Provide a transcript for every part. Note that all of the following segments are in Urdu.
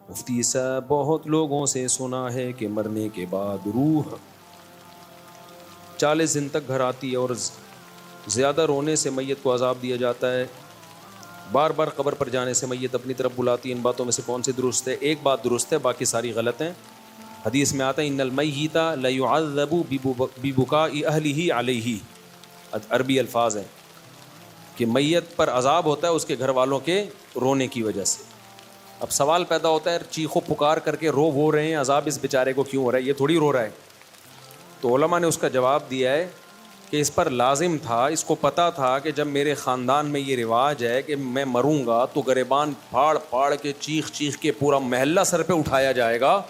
مفتی صاحب بہت لوگوں سے سنا ہے کہ مرنے کے بعد روح 40 دن تک گھر آتی ہے اور زیادہ رونے سے میت کو عذاب دیا جاتا ہے، بار بار قبر پر جانے سے میت اپنی طرف بلاتی ہے، ان باتوں میں سے کون سی درست ہے؟ ایک بات درست ہے، باقی ساری غلط ہیں۔ حدیث میں آتا ہے ان المیت لیعذب ببکاء اہلہ علیہ، عربی الفاظ ہیں کہ میت پر عذاب ہوتا ہے اس کے گھر والوں کے رونے کی وجہ سے۔ اب سوال پیدا ہوتا ہے چیخ و پکار کر کے رو وہ رہے ہیں، عذاب اس بیچارے کو کیوں ہو رہا ہے؟ یہ تھوڑی رو رہا ہے۔ تو علماء نے اس کا جواب دیا ہے کہ اس پر لازم تھا، اس کو پتہ تھا کہ جب میرے خاندان میں یہ رواج ہے کہ میں مروں گا تو گریبان پھاڑ پھاڑ کے چیخ چیخ کے پورا محلہ سر پہ اٹھایا جائے گا،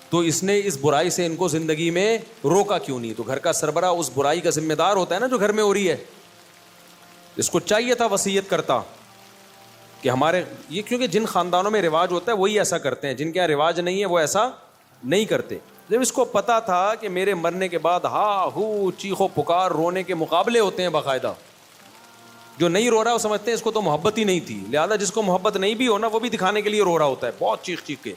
تو اس نے اس برائی سے ان کو زندگی میں روکا کیوں نہیں؟ تو گھر کا سربراہ اس برائی کا ذمہ دار ہوتا ہے نا جو گھر میں ہو رہی ہے، اس کو چاہیے تھا وصیت کرتا کہ ہمارے یہ، کیونکہ جن خاندانوں میں رواج ہوتا ہے وہی ایسا کرتے ہیں، جن کے یہاں رواج نہیں ہے وہ ایسا نہیں کرتے۔ جب اس کو پتا تھا کہ میرے مرنے کے بعد ہا ہو چیخ و پکار رونے کے مقابلے ہوتے ہیں باقاعدہ، جو نہیں رو رہا وہ سمجھتے ہیں اس کو تو محبت ہی نہیں تھی، لہذا جس کو محبت نہیں بھی ہونا وہ بھی دکھانے کے لیے رو رہا ہوتا ہے بہت چیخ چیخ کے۔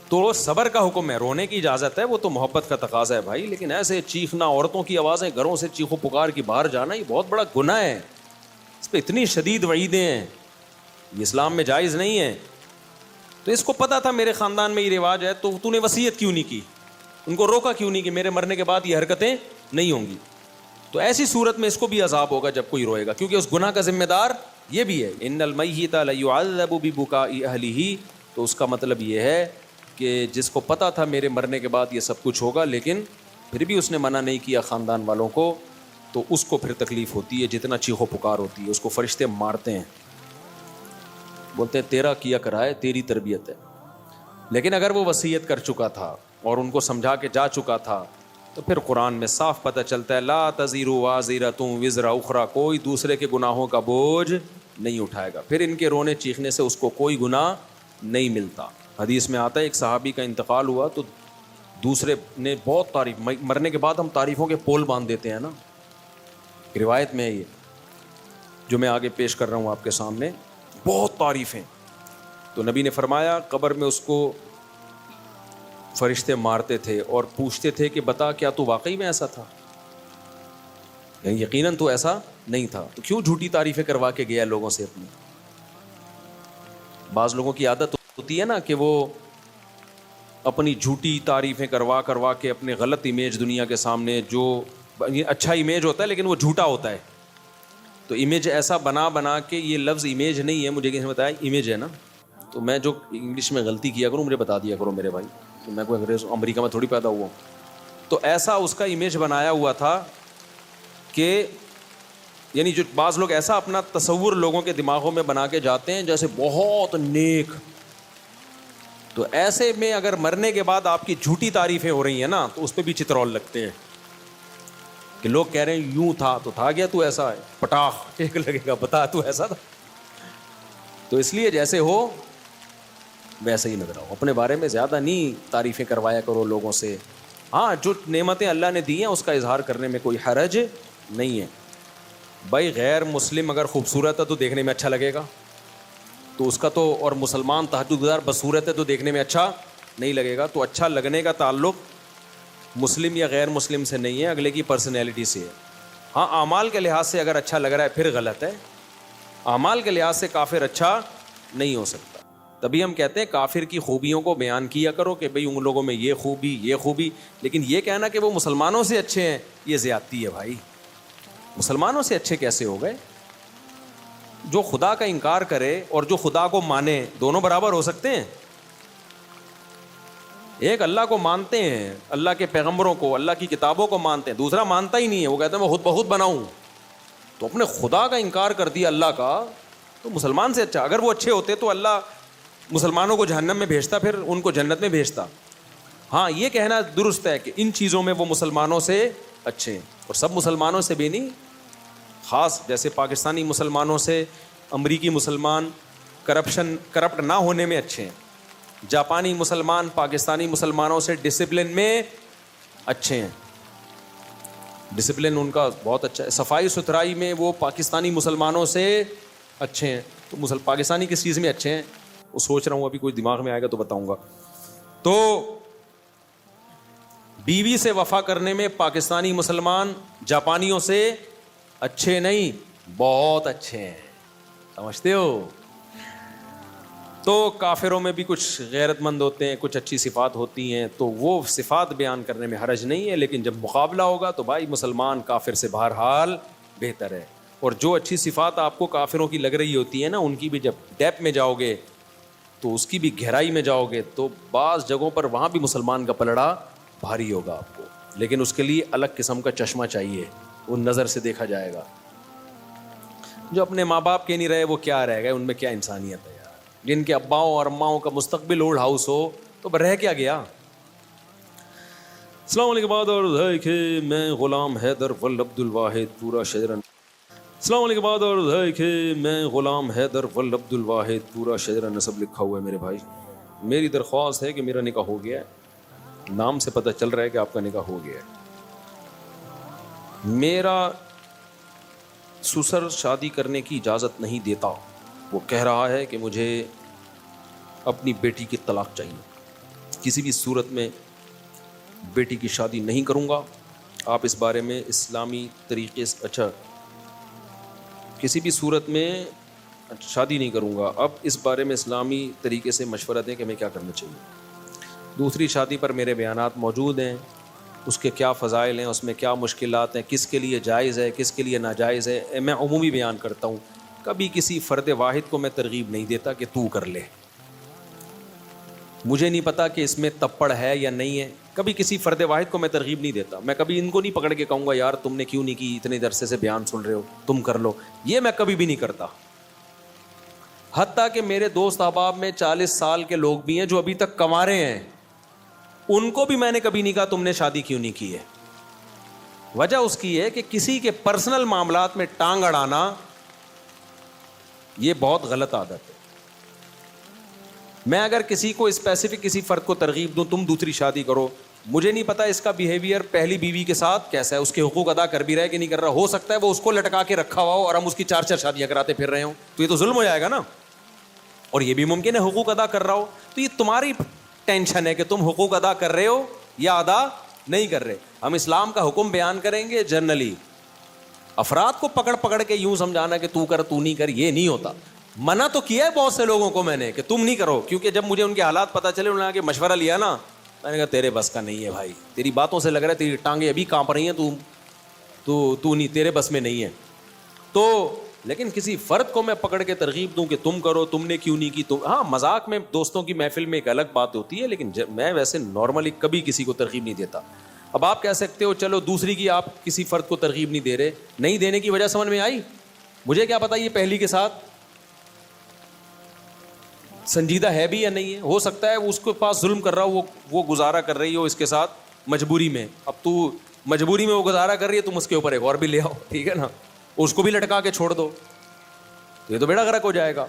تو صبر کا حکم ہے، رونے کی اجازت ہے، وہ تو محبت کا تقاضا ہے بھائی، لیکن ایسے چیخنا، عورتوں کی آوازیں گھروں سے چیخ و پکار کی باہر جانا، یہ بہت بڑا گناہ ہے، اس پہ اتنی شدید وعیدیں ہیں، یہ اسلام میں جائز نہیں ہے۔ تو اس کو پتا تھا میرے خاندان میں یہ رواج ہے، تو نے وصیت کیوں نہیں کی؟ ان کو روکا کیوں نہیں کہ میرے مرنے کے بعد یہ حرکتیں نہیں ہوں گی؟ تو ایسی صورت میں اس کو بھی عذاب ہوگا جب کوئی روئے گا، کیونکہ اس گناہ کا ذمہ دار یہ بھی ہے۔ ان المیت لیعذب ببکاء اہلہ، تو اس کا مطلب یہ ہے کہ جس کو پتا تھا میرے مرنے کے بعد یہ سب کچھ ہوگا لیکن پھر بھی اس نے منع نہیں کیا خاندان والوں کو، تو اس کو پھر تکلیف ہوتی ہے، جتنا چیخ و پکار ہوتی ہے اس کو فرشتے مارتے ہیں، بولتے ہیں تیرا کیا کرائے، تیری تربیت ہے۔ لیکن اگر وہ وصیت کر چکا تھا اور ان کو سمجھا کے جا چکا تھا تو پھر قرآن میں صاف پتہ چلتا ہے لا تزر وازرۃ وزر اخری، کوئی دوسرے کے گناہوں کا بوجھ نہیں اٹھائے گا، پھر ان کے رونے چیخنے سے اس کو کوئی گناہ نہیں ملتا۔ حدیث میں آتا ہے ایک صحابی کا انتقال ہوا تو دوسرے نے بہت تعریف، مرنے کے بعد ہم تعریفوں کے پول باندھ دیتے ہیں نا، روایت میں ہے یہ جو میں آگے پیش کر رہا ہوں آپ کے سامنے، بہت تعریفیں۔ تو نبی نے فرمایا قبر میں اس کو فرشتے مارتے تھے اور پوچھتے تھے کہ بتا کیا تو واقعی میں ایسا تھا؟ یعنی یقیناً تو ایسا نہیں تھا، تو کیوں جھوٹی تعریفیں کروا کے گیا لوگوں سے اپنی؟ بعض لوگوں کی عادت ہوتی ہے نا کہ وہ اپنی جھوٹی تعریفیں کروا کے اپنے غلط امیج دنیا کے سامنے، جو اچھا امیج ہوتا ہے لیکن وہ جھوٹا ہوتا ہے، تو امیج ایسا بنا کے، یہ لفظ امیج نہیں ہے، مجھے کسی نے بتایا امیج ہے نا، تو میں جو انگلش میں غلطی کیا کروں مجھے بتا دیا کرو میرے بھائی، تو میں کوئی انگریز امریکہ میں تھوڑی پیدا ہوا ہوں۔ تو ایسا اس کا امیج بنایا ہوا تھا کہ یعنی جو بعض لوگ ایسا اپنا تصور لوگوں کے دماغوں میں بنا کے جاتے ہیں جیسے بہت نیک، تو ایسے میں اگر مرنے کے بعد آپ کی جھوٹی تعریفیں ہو رہی ہیں نا تو اس پہ بھی چترول لگتے ہیں کہ لوگ کہہ رہے ہیں یوں تھا تو تھا گیا، تو ایسا ہے، پٹاخ ایک لگے گا، بتا تو ایسا تھا۔ تو اس لیے جیسے ہو ویسے ہی نظر آؤ، اپنے بارے میں زیادہ نہیں تعریفیں کروایا کرو لوگوں سے۔ ہاں جو نعمتیں اللہ نے دی ہیں اس کا اظہار کرنے میں کوئی حرج نہیں ہے۔ بھائی غیر مسلم اگر خوبصورت ہے تو دیکھنے میں اچھا لگے گا، تو اس کا تو، اور مسلمان تہجد گزار بصورت ہے تو دیکھنے میں اچھا نہیں لگے گا۔ تو اچھا لگنے کا تعلق مسلم یا غیر مسلم سے نہیں ہے، اگلے کی پرسنالٹی سے ہے۔ ہاں اعمال کے لحاظ سے اگر اچھا لگ رہا ہے پھر غلط ہے، اعمال کے لحاظ سے کافر اچھا نہیں ہو سکتا۔ تبھی ہم کہتے ہیں کافر کی خوبیوں کو بیان کیا کرو کہ بھئی ان لوگوں میں یہ خوبی، لیکن یہ کہنا کہ وہ مسلمانوں سے اچھے ہیں یہ زیادتی ہے بھائی۔ مسلمانوں سے اچھے کیسے ہو گئے؟ جو خدا کا انکار کرے اور جو خدا کو مانے دونوں برابر ہو سکتے ہیں؟ ایک اللہ کو مانتے ہیں، اللہ کے پیغمبروں کو، اللہ کی کتابوں کو مانتے ہیں، دوسرا مانتا ہی نہیں ہے، وہ کہتے ہیں میں خود بخود بناؤں، تو اپنے خدا کا انکار کر دیا اللہ کا، تو مسلمان سے اچھا۔ اگر وہ اچھے ہوتے تو اللہ مسلمانوں کو جہنم میں بھیجتا، پھر ان کو جنت میں بھیجتا۔ ہاں یہ کہنا درست ہے کہ ان چیزوں میں وہ مسلمانوں سے اچھے ہیں، اور سب مسلمانوں سے بھی نہیں، خاص جیسے پاکستانی مسلمانوں سے امریکی مسلمان کرپٹ نہ ہونے میں اچھے ہیں، جاپانی مسلمان پاکستانی مسلمانوں سے ڈسپلن میں اچھے ہیں، ڈسپلن ان کا بہت اچھا ہے، صفائی ستھرائی میں وہ پاکستانی مسلمانوں سے اچھے ہیں۔ تو پاکستانی کس چیز میں اچھے ہیں؟ وہ سوچ رہا ہوں, ابھی کوئی دماغ میں آئے گا تو بتاؤں گا. تو بیوی سے وفا کرنے میں پاکستانی مسلمان جاپانیوں سے اچھے نہیں, بہت اچھے ہیں, سمجھتے ہو. تو کافروں میں بھی کچھ غیرت مند ہوتے ہیں, کچھ اچھی صفات ہوتی ہیں, تو وہ صفات بیان کرنے میں حرج نہیں ہے, لیکن جب مقابلہ ہوگا تو بھائی مسلمان کافر سے بہرحال بہتر ہے. اور جو اچھی صفات آپ کو کافروں کی لگ رہی ہوتی ہیں نا, ان کی بھی جب ڈیپ میں جاؤ گے تو اس کی بھی گہرائی میں جاؤ گے تو بعض جگہوں پر وہاں بھی مسلمان کا پلڑا بھاری ہوگا آپ کو, لیکن اس کے لیے الگ قسم کا چشمہ چاہیے, وہ نظر سے دیکھا جائے گا. جو اپنے ماں باپ کے نہیں رہے وہ کیا رہ گئے, ان میں کیا انسانیت ہے یار. جن کے اباؤں اور اماؤں کا مستقبل اولڈ ہاؤس ہو تو رہ کیا گیا. السلام علیکم بعد اور کہ میں غلام حیدر ول عبد الواحد پورا شہر. السلام علیکم بعد اور کہ میں غلام حیدر ول عبد الواحد پورا شہر نسب لکھا ہوا ہے میرے بھائی. میری درخواست ہے کہ میرا نکاح ہو گیا ہے, نام سے پتہ چل رہا ہے کہ آپ کا نکاح ہو گیا ہے. میرا سسر شادی کرنے کی اجازت نہیں دیتا, وہ کہہ رہا ہے کہ مجھے اپنی بیٹی کی طلاق چاہیے, کسی بھی صورت میں بیٹی کی شادی نہیں کروں گا. آپ اس بارے میں اسلامی طریقے سے کسی بھی صورت میں شادی نہیں کروں گا. اب اس بارے میں اسلامی طریقے سے مشورہ دیں کہ میں کیا کرنا چاہیے. دوسری شادی پر میرے بیانات موجود ہیں, اس کے کیا فضائل ہیں, اس میں کیا مشکلات ہیں, کس کے لیے جائز ہے کس کے لیے ناجائز ہے. میں عمومی بیان کرتا ہوں, کبھی کسی فرد واحد کو میں ترغیب نہیں دیتا کہ تو کر لے. مجھے نہیں پتا کہ اس میں تپڑ ہے یا نہیں ہے, کبھی کسی فرد واحد کو میں ترغیب نہیں دیتا. میں کبھی ان کو نہیں پکڑ کے کہوں گا یار تم نے کیوں نہیں کی, اتنے عرصے سے بیان سن رہے ہو, تم کر لو. یہ میں کبھی بھی نہیں کرتا. حتیٰ کہ میرے دوست احباب میں 40 سال کے لوگ بھی ہیں جو ابھی تک کما رہے ہیں, ان کو بھی میں نے کبھی نہیں کہا تم نے شادی کیوں نہیں کی ہے. وجہ اس کی ہے کہ کسی کے پرسنل معاملات میں ٹانگ اڑانا یہ بہت غلط عادت ہے. میں اگر کسی کو اسپیسیفک کسی فرد کو ترغیب دوں تم دوسری شادی کرو, مجھے نہیں پتا اس کا بیہیویئر پہلی بیوی کے ساتھ کیسا ہے, اس کے حقوق ادا کر بھی رہا ہے کہ نہیں کر رہا. ہو سکتا ہے وہ اس کو لٹکا کے رکھا ہوا ہو اور ہم اس کی 4 شادیاں کراتے پھر رہے ہوں, تو یہ تو ظلم ہو جائے گا نا. اور یہ بھی ممکن ہے حقوق ادا کر رہا ہو, تو یہ تمہاری ٹینشن ہے کہ تم حقوق ادا کر رہے ہو یا ادا نہیں کر رہے. ہم اسلام کا حکم بیان کریں گے جنرلی, افراد کو پکڑ پکڑ کے یوں سمجھانا کہ تو کر تو نہیں کر, یہ نہیں ہوتا. منع تو کیا ہے بہت سے لوگوں کو میں نے کہ تم نہیں کرو, کیونکہ جب مجھے ان کے حالات پتہ چلے, انہوں نے آگے مشورہ لیا نا, میں نے کہا تیرے بس کا نہیں ہے بھائی, تیری باتوں سے لگ رہا ہے تیری ٹانگیں ابھی کانپ رہی ہیں, تو نہیں, تیرے بس میں نہیں ہے. تو لیکن کسی فرد کو میں پکڑ کے ترغیب دوں کہ تم کرو, تم نے کیوں نہیں کی, تم, ہاں مذاق میں دوستوں کی محفل میں ایک الگ بات ہوتی ہے, لیکن میں ویسے نارملی کبھی کسی کو ترغیب نہیں دیتا. اب آپ کہہ سکتے ہو چلو دوسری کی آپ کسی فرد کو ترغیب نہیں دے رہے, نہیں دینے کی وجہ سمجھ میں آئی. مجھے کیا پتا یہ پہلی کے ساتھ سنجیدہ ہے بھی یا نہیں ہے. ہو سکتا ہے اس کے پاس ظلم کر رہا ہو, وہ گزارا کر رہی ہو اس کے ساتھ مجبوری میں. اب تو مجبوری میں وہ گزارا کر رہی ہے, تم اس کے اوپر ایک اور بھی لے آؤ, ٹھیک ہے نا, اس کو بھی لٹکا کے چھوڑ دو, یہ تو بیڑا غرق ہو جائے گا.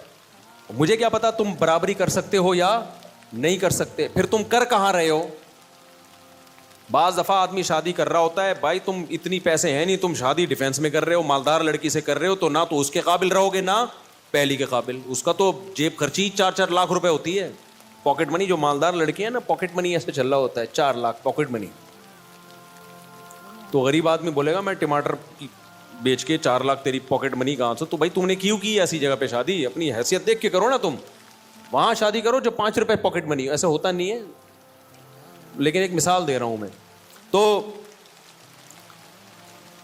مجھے کیا پتا تم برابری کر سکتے ہو یا نہیں کر سکتے, پھر تم کر کہاں رہے ہو. بعض دفعہ آدمی شادی کر رہا ہوتا ہے, بھائی تم اتنی پیسے ہیں نہیں, تم شادی ڈیفینس میں کر رہے ہو, مالدار لڑکی سے کر رہے ہو, تو نہ تو اس کے قابل رہو گے نہ پہلی کے قابل. اس کا تو جیب خرچی 4-4 لاکھ روپے ہوتی ہے, پاکٹ منی. جو مالدار لڑکی ہے نا, پاکٹ منی ایسے چل رہا ہوتا ہے, 4 لاکھ پاکٹ منی. تو غریب آدمی بولے گا میں ٹماٹر بیچ کے 4 لاکھ تیری پاکٹ منی کہاں سے. تو بھائی تم نے کیوں کی ایسی جگہ پہ شادی, اپنی حیثیت دیکھ کے کرو نا. تم وہاں شادی کرو جو 5 روپے پاکٹ منی, ایسا ہوتا نہیں ہے, لیکن ایک مثال دے رہا ہوں میں. تو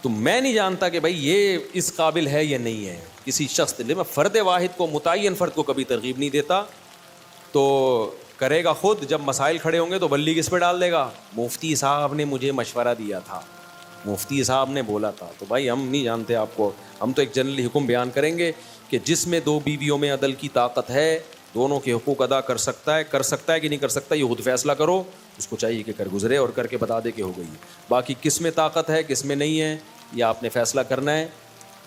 میں نہیں جانتا کہ بھائی یہ اس قابل ہے یا نہیں ہے کسی شخص کے لیے. میں فرد واحد کو, متعین فرد کو کبھی ترغیب نہیں دیتا. تو کرے گا خود, جب مسائل کھڑے ہوں گے تو بلی کس پہ ڈال دے گا. مفتی صاحب نے مجھے مشورہ دیا تھا, مفتی صاحب نے بولا تھا. تو بھائی ہم نہیں جانتے آپ کو, ہم تو ایک جنرلی حکم بیان کریں گے کہ جس میں 2 بیویوں میں عدل کی طاقت ہے, دونوں کے حقوق ادا کر سکتا ہے کہ نہیں کر سکتا, یہ خود فیصلہ کرو. اس کو چاہیے کہ کر گزرے اور کر کے بتا دے کہ ہو گئی. باقی کس میں طاقت ہے کس میں نہیں ہے یہ آپ نے فیصلہ کرنا ہے,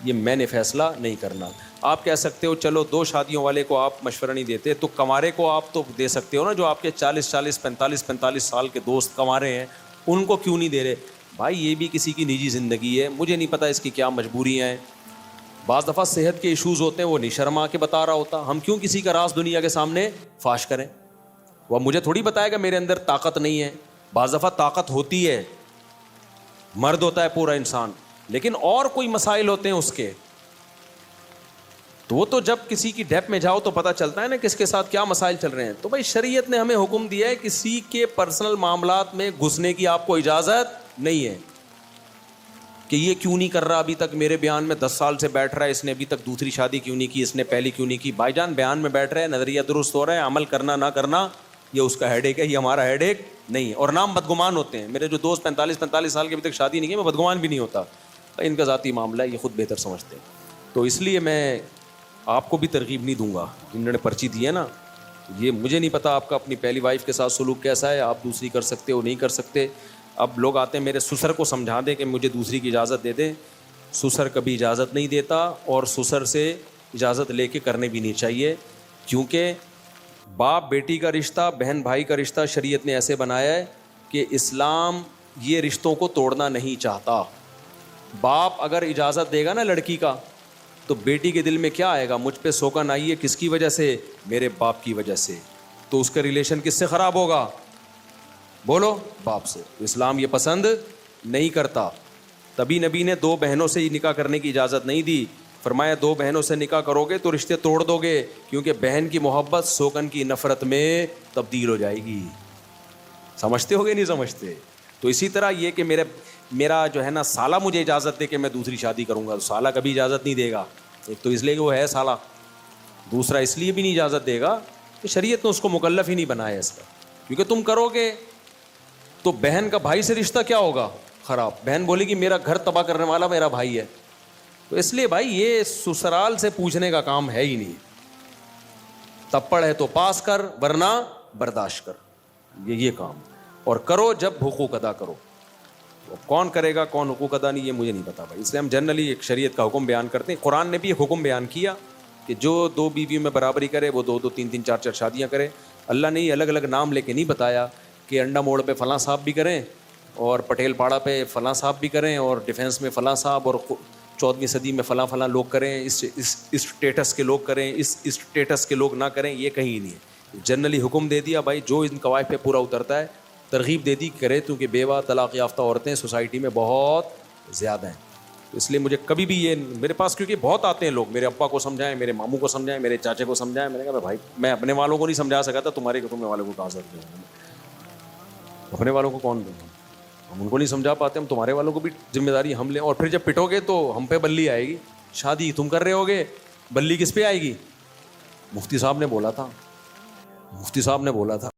یہ میں نے فیصلہ نہیں کرنا. آپ کہہ سکتے ہو چلو 2 شادیوں والے کو آپ مشورہ نہیں دیتے, تو کنوارے کو آپ تو دے سکتے ہو نا, جو آپ کے 40 45 سال کے دوست کنوارے ہیں, ان کو کیوں نہیں دے رہے. بھائی یہ بھی کسی کی نجی زندگی ہے, مجھے نہیں پتا اس کی کیا مجبوریاں ہیں. بعض دفعہ صحت کے ایشوز ہوتے ہیں، وہ نہیں شرما کے بتا رہا ہوتا، ہم کیوں کسی کا راز دنیا کے سامنے فاش کریں؟ وہ مجھے تھوڑی بتائے گا میرے اندر طاقت نہیں ہے، بعض دفعہ طاقت ہوتی ہے، مرد ہوتا ہے پورا انسان، لیکن اور کوئی مسائل ہوتے ہیں اس کے، تو وہ تو جب کسی کی ڈیپ میں جاؤ تو پتہ چلتا ہے نا کس کے ساتھ کیا مسائل چل رہے ہیں۔ تو بھائی شریعت نے ہمیں حکم دیا ہے کسی کے پرسنل معاملات میں گھسنے کی آپ کو اجازت نہیں ہے، کہ یہ کیوں نہیں کر رہا ابھی تک میرے بیان میں 10 سال سے بیٹھ رہا ہے، اس نے ابھی تک دوسری شادی کیوں نہیں کی، اس نے پہلی کیوں نہیں کی۔ بھائی جان بیان میں بیٹھ رہے ہیں، نظریہ درست ہو رہا ہے، عمل کرنا نہ کرنا یہ اس کا ہیڈ ایک ہے، یہ ہمارا ہیڈ ایک نہیں ہے۔ اور نام بدگمان ہوتے ہیں، میرے جو دوست 45 سال کے ابھی تک شادی نہیں کی، میں بدگمان بھی نہیں ہوتا، ان کا ذاتی معاملہ ہے، یہ خود بہتر سمجھتے ہیں۔ تو اس لیے میں آپ کو بھی ترغیب نہیں دوں گا، انہوں نے پرچی دی ہے نا، یہ مجھے نہیں پتا آپ کا اپنی پہلی وائف کے ساتھ سلوک کیسا ہے، آپ دوسری کر سکتے ہو نہیں کر سکتے۔ اب لوگ آتے ہیں میرے سسر کو سمجھا دیں کہ مجھے دوسری کی اجازت دے دیں، سسر کبھی اجازت نہیں دیتا، اور سسر سے اجازت لے کے کرنے بھی نہیں چاہیے، کیونکہ باپ بیٹی کا رشتہ، بہن بھائی کا رشتہ شریعت نے ایسے بنایا ہے کہ اسلام یہ رشتوں کو توڑنا نہیں چاہتا۔ باپ اگر اجازت دے گا نا لڑکی کا، تو بیٹی کے دل میں کیا آئے گا، مجھ پہ سوگن آئی ہے کس کی وجہ سے، میرے باپ کی وجہ سے، تو اس کا ریلیشن کس سے خراب ہوگا، بولو، باپ سے۔ اسلام یہ پسند نہیں کرتا، تبھی نبی نے 2 بہنوں سے نکاح کرنے کی اجازت نہیں دی، فرمایا 2 بہنوں سے نکاح کرو گے تو رشتے توڑ دو گے، کیونکہ بہن کی محبت سوگن کی نفرت میں تبدیل ہو جائے گی۔ سمجھتے ہو گے نہیں سمجھتے؟ تو اسی طرح یہ کہ میرا جو ہے نا سالہ مجھے اجازت دے کہ میں دوسری شادی کروں گا، تو سالہ کبھی اجازت نہیں دے گا، ایک تو اس لیے کہ وہ ہے سالہ، دوسرا اس لیے بھی نہیں اجازت دے گا کہ شریعت نے اس کو مکلف ہی نہیں بنایا اس کا، کیونکہ تم کرو گے تو بہن کا بھائی سے رشتہ کیا ہوگا، خراب، بہن بولے گی میرا گھر تباہ کرنے والا میرا بھائی ہے۔ تو اس لیے بھائی یہ سسرال سے پوچھنے کا کام ہے ہی نہیں، تپڑ ہے تو پاس کر ورنہ برداشت کر، یہ کام، اور کرو جب حقوق ادا کرو۔ کون کرے گا کون حقوق ادا نہیں، یہ مجھے نہیں پتا بھائی، اس لیے ہم جنرلی ایک شریعت کا حکم بیان کرتے ہیں۔ قرآن نے بھی ایک حکم بیان کیا کہ جو 2 بیویوں میں برابری کرے وہ 2 3 4 شادیاں کرے۔ اللہ نے یہ الگ الگ نام لے کے نہیں بتایا کہ انڈا موڑ پہ فلاں صاحب بھی کریں، اور پٹیل پاڑا پہ فلاں صاحب بھی کریں، اور ڈیفینس میں فلاں صاحب، اور 14ویں صدی میں فلاں لوگ کریں، اس اسٹیٹس کے لوگ کریں، اس اسٹیٹس کے لوگ نہ کریں، یہ کہیں نہیں ہے۔ جنرلی حکم دے دیا بھائی، جو ان قواعد پہ پورا اترتا ہے ترغیب دے دی کرے، کیونکہ بیوہ طلاق یافتہ عورتیں سوسائٹی میں بہت زیادہ ہیں۔ اس لیے مجھے کبھی بھی یہ میرے پاس، کیونکہ بہت آتے ہیں لوگ، میرے ابا کو سمجھائیں، میرے ماموں کو سمجھائیں، میرے چاچے کو سمجھائیں، میں نے کہا بھائی میں اپنے والوں کو نہیں سمجھا سکا تھا، تمہارے والوں کو کہاں سمجھاؤں گا، اپنے والوں کو کون دوں گا، ہم ان کو نہیں سمجھا پاتے، ہم تمہارے والوں کو بھی ذمہ داری ہم لیں، اور پھر جب پٹو گے تو ہم پہ بلی آئے گی، شادی تم کر رہے ہوگے، بلی کس پہ آئے گی؟ مفتی صاحب نے بولا تھا،